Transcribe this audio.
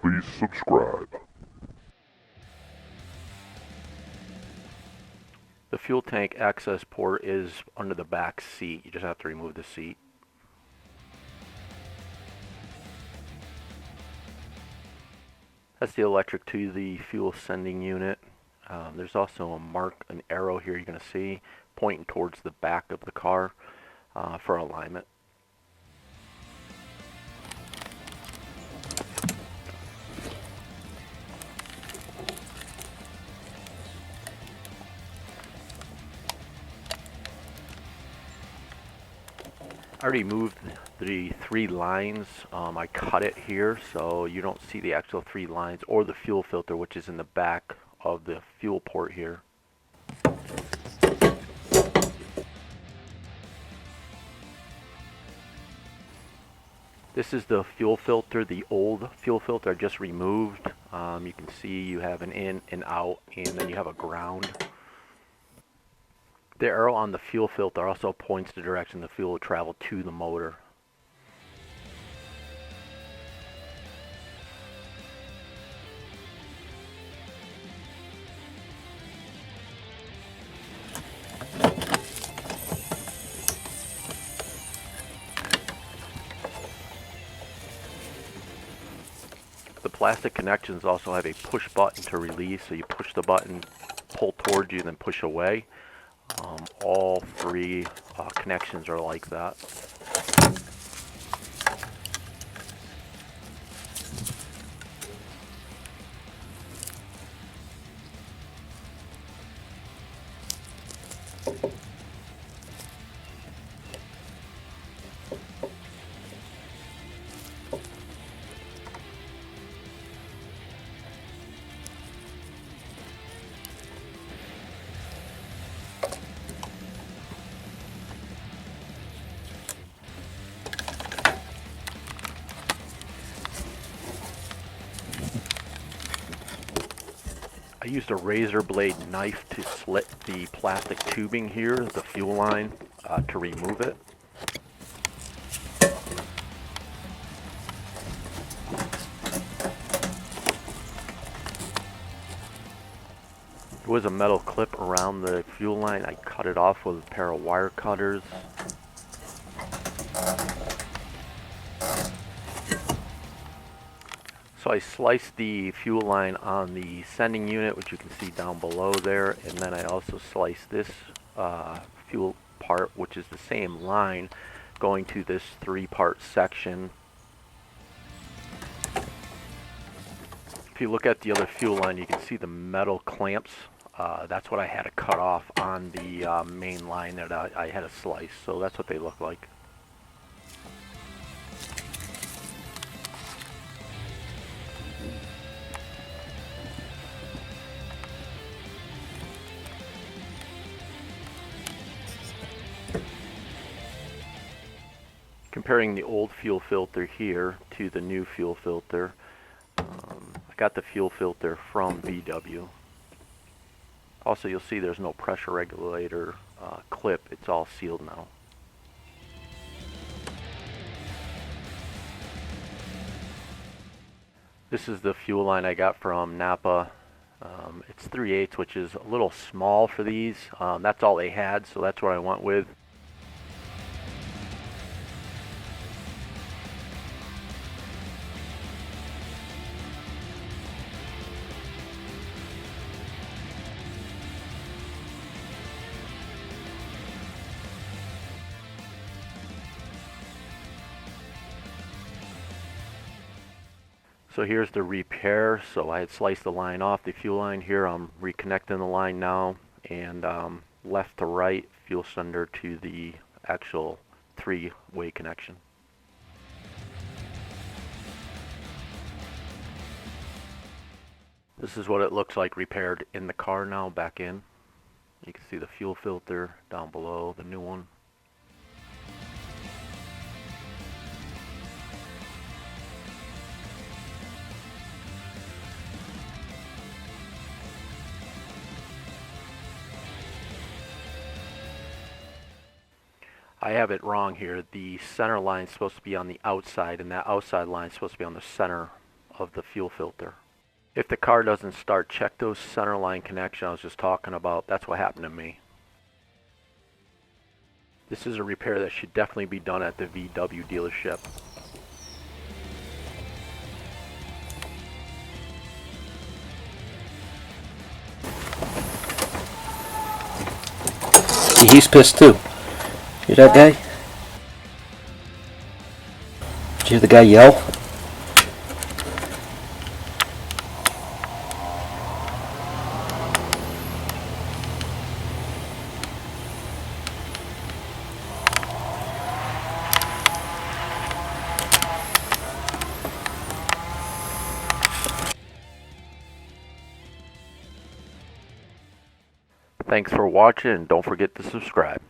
Please subscribe. The fuel tank access port is under the back seat. You just have to remove the seat. That's the electric to the fuel sending unit. There's also an arrow here you're going to see pointing towards the back of the car for alignment. I already moved the 3 lines. I cut it here so you don't see the actual 3 lines or the fuel filter, which is in the back of the fuel port here. This is the fuel filter, the old fuel filter I just removed. You can see you have an in and out, and then you have a ground. The arrow on the fuel filter also points the direction the fuel will travel to the motor. The plastic connections also have a push button to release, so you push the button, pull towards you, then push away. All 3 connections are like that. I used a razor blade knife to slit the plastic tubing here, the fuel line, to remove it. There was a metal clip around the fuel line. I cut it off with a pair of wire cutters. So I sliced the fuel line on the sending unit, which you can see down below there, and then I also sliced this fuel part, which is the same line, going to this 3-part section. If you look at the other fuel line, you can see the metal clamps. That's what I had to cut off on the main line that I had to slice, so that's what they look like. Comparing the old fuel filter here to the new fuel filter, I got the fuel filter from VW. Also, you'll see there's no pressure regulator clip. It's all sealed now. This is the fuel line I got from Napa. It's 3/8, which is a little small for these. That's all they had, so that's what I went with. So here's the repair. So I had sliced the line off the fuel line here. I'm reconnecting the line now, and left to right fuel sender to the actual 3-way connection. This is what it looks like repaired in the car now, back in. You can see the fuel filter down below, the new one. I have it wrong here. The center line is supposed to be on the outside, and that outside line is supposed to be on the center of the fuel filter. If the car doesn't start, check those center line connections I was just talking about. That's what happened to me. This is a repair that should definitely be done at the VW dealership. He's pissed too. Hear that guy? Did you hear the guy yell? Thanks for watching, and don't forget to subscribe.